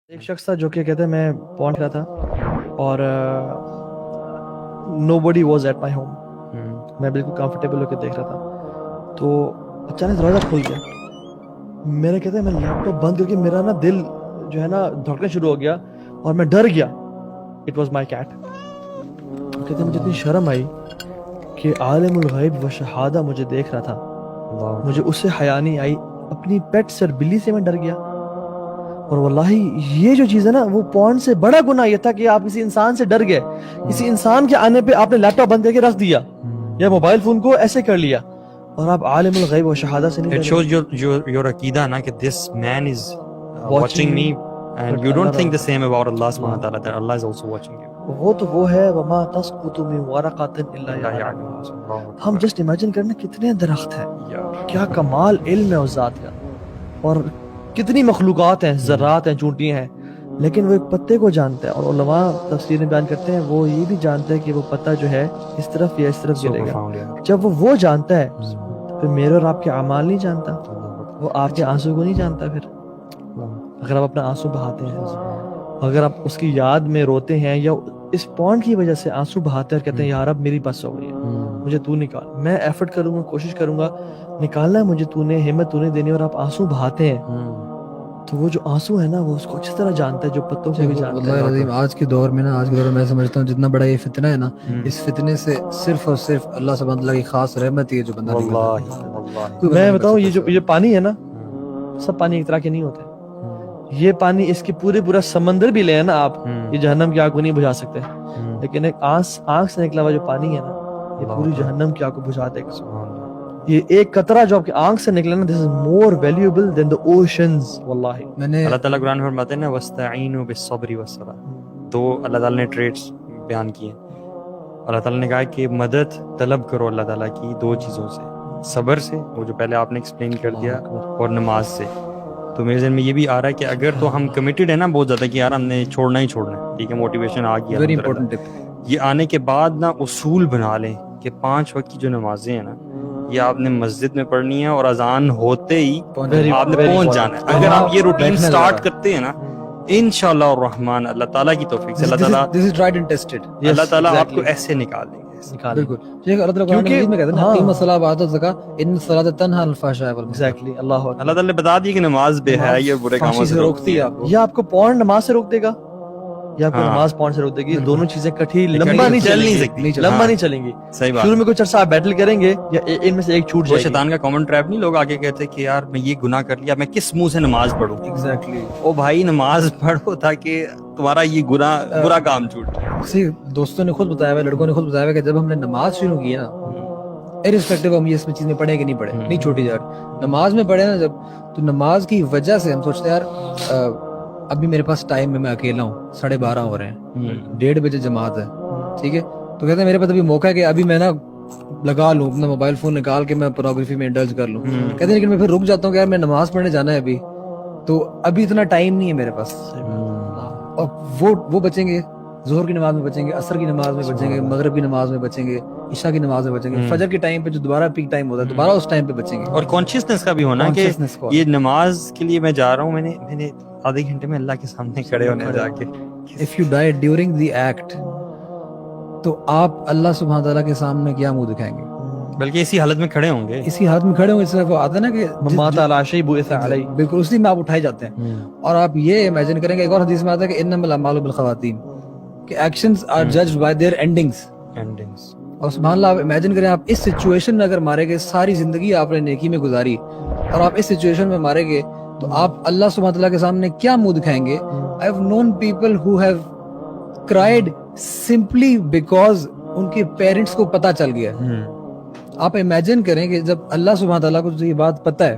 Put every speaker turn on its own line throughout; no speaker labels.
ایک شخص تھا جو کہ کہتے ہیں میں پہنچ رہا تھا اور نو بڈی واز ایٹ مائی ہوم. میں بالکل کمفرٹیبل ہو کے دیکھ رہا تھا تو اچانک دروازہ کھل گیا. میرے کہتے ہیں میں لیپ ٹاپ بند کر کے میرا نا دل جو ہے نا دھڑکنا شروع ہو گیا اور میں ڈر گیا. It was my cat. کہتے ہیں مجھے اتنی شرم آئی کہ عالم الغیب و شہادہ مجھے دیکھ رہا تھا, مجھے اس سے حیا نہیں آئی. اپنی پیٹ سر بلی سے میں ڈر گیا. اور واللہ یہ جو چیز ہے نا وہ پون سے بڑا گناہ یہ تھا کہ آپ کسی انسان سے ڈر گئے, کسی انسان کے آنے پہ آپ نے لیپ ٹاپ بند کر کے رکھ دیا یا موبائل فون کو ایسے کر لیا اور آپ عالم الغیب و شہادہ سے نہیں
It
ڈرے.
shows your عقیدہ نا کہ this man is watching me and you don't think the same about Allah subhanahu wa ta'ala that Allah is also watching you.
وہ تو وہ ہے وما تسقط من ورقۃ الا یعلمها. ہم جسٹ امیجن کرنا کتنے درخت ہیں, کیا کمال علم ہے اس ذات کا, اور کتنی مخلوقات ہیں, ذرات ہیں, چونٹیاں ہیں, لیکن وہ ایک پتے کو جانتا ہے. اور علماء تفسیر میں بیان کرتے ہیں وہ یہ بھی جانتا ہے کہ وہ پتا جو ہے اس طرف یا اس طرف گرے گا. جب وہ جانتا ہے پھر میرے اور آپ کے اعمال نہیں جانتا, وہ آپ کے آنسو کو نہیں جانتا. پھر اگر آپ اپنا آنسو بہاتے ہیں, اگر آپ اس کی یاد میں روتے ہیں یا اس پوائنٹ کی وجہ سے آنسو بہاتے ہیں اور کہتے ہیں یار اب میری بس ہو گئی ہے, مجھے تو نکال, میں ایفرٹ کروں گا, کوشش کروں گا, نکالنا ہے مجھے, تو نے ہمت تو نے دینی, اور آپ آنسو بہاتے ہیں تو وہ جو آنسو ہے نا وہ اس کو اچھی طرح جانتا ہے جو پتوں کو بھی جانتا ہے.
عظیم آج کے دور میں میں سمجھتا ہوں جتنا بڑا یہ فتنہ ہے نا, اس فتنے سے صرف اور صرف اللہ سبحانہ تعالیٰ کی خاص رحمت ہی ہے جو بندہ
میں بتاؤں یہ پانی ہے نا, سب پانی ایک طرح کے نہیں ہوتے. یہ پانی اس کے پورا سمندر بھی لے نا آپ, یہ جہنم کی آگ کو نہیں بجھا سکتے, لیکن ایک آنکھ سے نکلا ہوا جو پانی ہے نا یہ پوری جہنم کی آگ کو بجھا دے گا. یہ ایک قطرہ جو آپ کی آنکھ سے نکلا نا, this is more valuable than the oceans. واللہ
اللہ تعالیٰ قرآن میں فرماتے ہیں نا وَاسْتَعِينُوا بِالصَّبْرِ وَالصَّلَاةِ, تو اللہ تعالیٰ نے ٹریٹس بیان کیے. اللہ تعالیٰ نے کہا کہ مدد طلب کرو اللہ تعالیٰ کی دو چیزوں سے, صبر سے, وہ جو پہلے آپ نے ایکسپلین کر دیا, اور نماز سے. تو میرے ذہن میں یہ بھی آ رہا ہے کہ اگر تو ہم کمیٹڈ ہیں نا بہت زیادہ کہ یار ہم نے چھوڑنا ہی چھوڑنا ہے, ٹھیک ہے, موٹیویشن آ گیا,
ویری امپورٹنٹ ٹپ,
یہ آنے کے بعد نا اصول بنا لیں کہ 5 وقت کی جو نمازیں ہیں نا یہ آپ نے مسجد میں پڑھنی ہے اور اذان ہوتے ہی آپ نے پہنچ جانا ہے. اگر آپ یہ روٹین سٹارٹ کرتے ہیں نا انشاءاللہ الرحمن, اللہ تعالیٰ کی توفیق سے اللہ تعالیٰ
this is tried and tested,
اللہ تعالیٰ آپ کو ایسے نکال دیں گے.
بالکل. اللہ تعالیٰ قرآن مجید میں کہتے ہیں نا اقیموا الصلاۃ وآتوا الزکاۃ ان الصلاۃ تنہی عن الفحشاء والمنکر.
ایگزیکٹلی. اللہ
اللہ تعالیٰ نے بتا دیا کہ نماز بے حیائی اور برے کاموں سے
روکتی ہے آپ کو,
یہ آپ کو پورن نماز سے روک دے گا یا آپ کو نماز پڑھنے سے روک دے گی. دونوں چیزیں کٹھی لمبا نہیں چل نہیں سکتی, لمبا نہیں چلیں گی.
صحیح بات.
شروع میں کچھ عرصہ آپ بیٹل کریں گے یا ان میں سے ایک چھوٹ
وہ
جائے گی.
شیطان کا کامن ٹریپ نہیں, لوگ آگے کہتے کہ یار میں یہ گناہ کر لیا, میں کس منہ سے نماز پڑھوں.
ایگزیکٹلی.
او بھائی نماز پڑھو تاکہ تمہارا یہ گناہ برا کام چھوٹ جائے.
کسی دوستوں نے خود بتایا ہوا, لڑکوں نے خود بتایا ہوا کہ جب ہم نے نماز شروع کی نا, ارسپیکٹو ہم یہ اس میں چیز میں پڑھیں کہ نہیں پڑھیں, نہیں چھوٹی جا رہی, نماز میں پڑھے نا جب, تو نماز کی وجہ سے ہم سوچتے ہیں یار ابھی میرے پاس ٹائم میں اکیلا ہوں, 12:30 ہو رہے ہیں, 1:30 بجے جماعت ہے, ٹھیک ہے, تو کہتے ہیں میرے پاس ابھی موقع ہے کہ ابھی میں نا لگا لوں اپنا موبائل فون نکال کے میں پورنوگرافی میں انڈلج کر لوں. کہتے ہیں لیکن میں پھر رک جاتا ہوں کہ یار میں نماز پڑھنے جانا ہے ابھی, تو ابھی اتنا ٹائم نہیں ہے میرے پاس. اور وہ بچیں گے, ظہر کی نماز میں بچیں گے, عصر کی نماز میں بچیں گے, مغرب کی نماز میں بچیں گے, عشاء کی نماز میں بچیں گے, فجر کے ٹائم پہ جو دوبارہ پیک ٹائم ہوتا ہے دوبارہ اس ٹائم پہ بچیں گے.
اور کانشیسنس کا بھی ہونا کہ یہ نماز کے لیے میں جا رہا ہوں, میں نے آدھے گھنٹے میں اللہ کے سامنے کھڑے ہونا جا کے.
If you die during the act, تو آپ اللہ سبحانہ تعالیٰ کے سامنے کیا منہ دکھائیں گے,
بلکہ اسی حالت میں کھڑے ہوں گے,
اسی حالت میں کھڑے ہوں گے. اس طرح وہ آتا ہے نا کہ
مات علی شیء بعث علی,
بالکل اسی میں آپ اٹھائے جاتے ہیں. اور آپ یہ امیجن کریں گے, ایک اور حدیث میں آتا ہے کہ انما الاعمال بالخواتیم, کہ actions are judged by their endings. اور سبحان اللہ آپ امیجن کریں آپ اس سچویشن میں اگر مارے گئے, ساری زندگی آپ نے نیکی میں گزاری اور آپ اس سچویشن میں مارے گئے, تو آپ اللہ سبحانہ تعالیٰ کے سامنے کیا منہ دکھائیں گے. I have known people who have cried simply because ان کے پیرنٹس کو پتہ چل گیا. آپ امیجن کریں کہ جب اللہ سبحانہ تعالیٰ کو یہ بات پتہ ہے,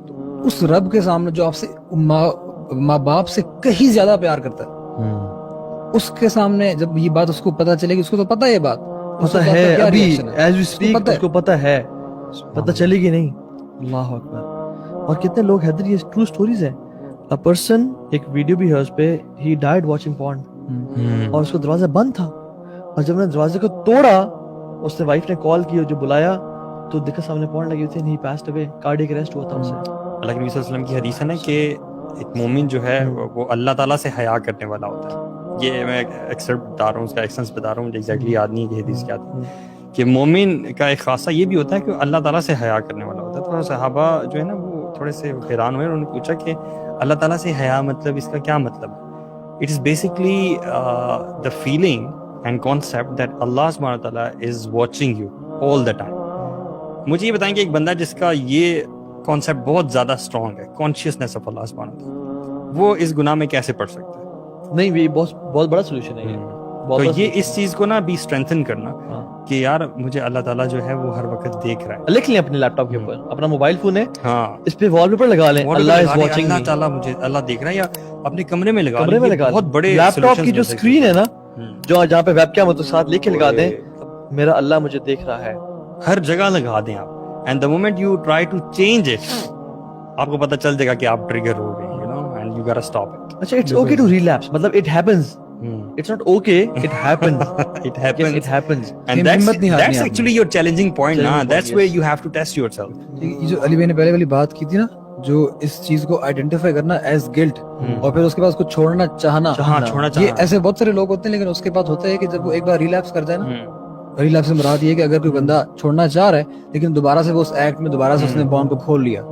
تو اس رب کے سامنے جو آپ سے ماں باپ سے کہیں زیادہ پیار کرتا ہے, اس کے سامنے جب یہ بات اس کو پتہ چلے گی, اس کو تو پتہ ہے یہ بات,
پتہ ہے ابھی ایز وی سپیک اس کو پتہ ہے, پتہ چلے گی نہیں. اللہ اکبر. اور کتنے لوگ حیدر, یہ ٹرو سٹوریز ہیں. A person, ایک ویڈیو بھی ہے اس پہ, he died watching porn, اور اس کو دروازہ بند تھا, اور جب نے دروازے کو توڑا اس نے وائف نے کال کی اور جو بلایا تو دیکھا سامنے پورن لگی ہوئی تھی, and he passed away, cardiac arrest ہوا تھا اسے.
اللہ کے نبی صلی اللہ علیہ وسلم کی حدیث ہے نا کہ ایک مومن جو ہے وہ اللہ تعالیٰ سے حیا کرنے والا ہوتا ہے. یہ میں ایکسرپٹ بتا رہا ہوں, اس کا ایکسنس بتا رہا ہوں, مجھے ایگزیکٹلی یاد نہیں ہے کہ حدیث کیا تھی, کہ مومن کا ایک خاصہ یہ بھی ہوتا ہے کہ اللہ تعالیٰ سے حیا کرنے والا ہوتا ہے. تو صحابہ جو ہے نا وہ تھوڑے سے حیران ہوئے اور انہوں نے پوچھا کہ اللہ تعالیٰ سے حیا مطلب اس کا کیا مطلب ہے؟ It is basically the feeling and concept that اللہ سبحانہ وتعالیٰ is watching you all the time. مجھے یہ بتائیں کہ ایک بندہ جس کا یہ کانسیپٹ بہت زیادہ اسٹرانگ ہے, کانشیسنیس آف اللہ سبحانہ وتعالیٰ, وہ اس گناہ میں کیسے پڑ سکتا ہے؟
نہیں, یہ بہت بڑا سولوشن ہے.
تو یہ اس چیز کو نا بھی اسٹرینتھن کرنا کہ یار مجھے اللہ تعالیٰ جو ہے وہ ہر وقت دیکھ رہا ہے.
لکھ لیں اپنے لیپ ٹاپ کے اوپر, اپنا موبائل فون ہے,
ہاں,
اس پہ وال پیپر لگا لیں, اللہ از واچنگ می,
اللہ تعالیٰ مجھے اللہ دیکھ رہا ہے, یا اپنے کمرے میں لگا
لیں.
بہت بڑے
لیپ ٹاپ کی جو اسکرین ہے نا, جو جہاں پہ ویب کیم ساتھ لکھ کے لگا دیں میرا اللہ مجھے دیکھ رہا ہے,
ہر جگہ لگا دیں آپ. And the moment you try to change it, آپ کو پتہ چل جائے گا کہ آپ ٹریگر ہو گئے, you know, and you gotta stop it.
اچھا, اٹس اوکے ٹو ریلیپس, مطلب it happens, it's not okay, it happens.
It happens.
It happens.
And that's actually your challenging point na, that's where you have to test yourself.
یہ جو علی بھائی نے پہلے والی بات کی تھی نا, جو اس چیز کو آئیڈینٹیفائی کرنا ایز گلٹ, اور پھر اس کے بعد اس کو چھوڑنا چاہنا, یہ ایسے بہت سارے لوگ ہوتے ہیں, لیکن اس کے بعد ہوتا ہے کہ جب وہ ایک بار ریلیپس کر جائے نا, ریلیپس سے مراد یہ ہے کہ اگر کوئی بندہ چھوڑنا چاہ رہا ہے لیکن دوبارہ سے وہ اس ایکٹ میں دوبارہ سے اس نے بانڈ کو کھول لیا,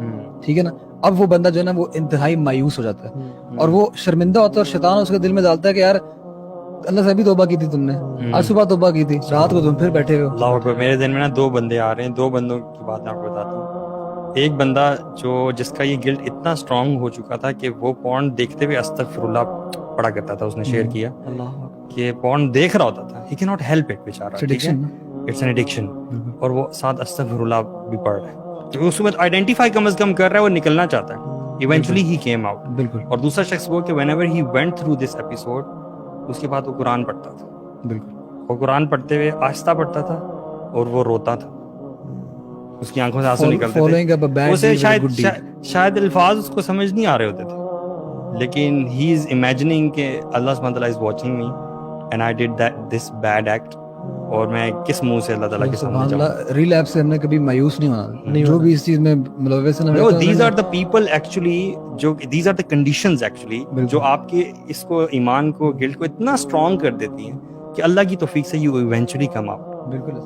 ٹھیک ہے نا, اب وہ بندہ جو ہے نا وہ انتہائی مایوس ہو جاتا ہے اور وہ شرمندہ ہوتا ہے, اور شیطان اس کے دل میں ڈالتا ہے کہ یار اللہ سے بھی توبہ کی تھی تم نے, آج صبح توبہ کی تھی, رات کو تم پھر بیٹھے ہوئے.
اللہ اکبر. میرے ذہن میں نا 2 بندے آ رہے ہیں, 2 بندوں کی بات میں آپ کو بتاتا ہوں. ایک بندہ جس کا یہ گلٹ اتنا اسٹرانگ ہو چکا تھا کہ وہ پورن دیکھتے ہوئے استغفر اللہ پڑھا کرتا تھا, اس نے شیئر کیا کہ پورن دیکھ رہا ہوتا تھا, he can not help it بیچارہ, اٹس این ایڈکشن, اور وہ ساتھ استغفر اللہ بھی پڑھ رہا ہے, تو اس وقت آئیڈینٹیفائی کم از کم کر رہا ہے, وہ نکلنا چاہتا ہے. Eventually he came out.
بالکل.
اور دوسرا شخص وہ کہ whenever he went through this episode, اس کے بعد وہ قرآن پڑھتا تھا.
بالکل.
وہ قرآن پڑھتے ہوئے آہستہ پڑھتا تھا اور وہ روتا تھا, اس کی آنکھوں سے آنسو نکلتے تھے. اسے شاید الفاظ اس کو سمجھ نہیں آ رہے ہوتے تھے, لیکن he is imagining کہ اللہ سبحانہ تعالیٰ is watching me and I did this bad act, اور میں کس منہ سے اللہ تعالیٰ کے سامنے جاؤں.
ریلیپس سے ہم نے کبھی مایوس نہیں ہونا, جو بھی اس چیز میں ملوث ہے.
These are the people actually, these are the conditions actually جو آپ کے اس کو ایمان کو, گلٹ کو اتنا اسٹرانگ کر دیتی ہیں کہ اللہ کی توفیق سے you eventually come out.
بالکل.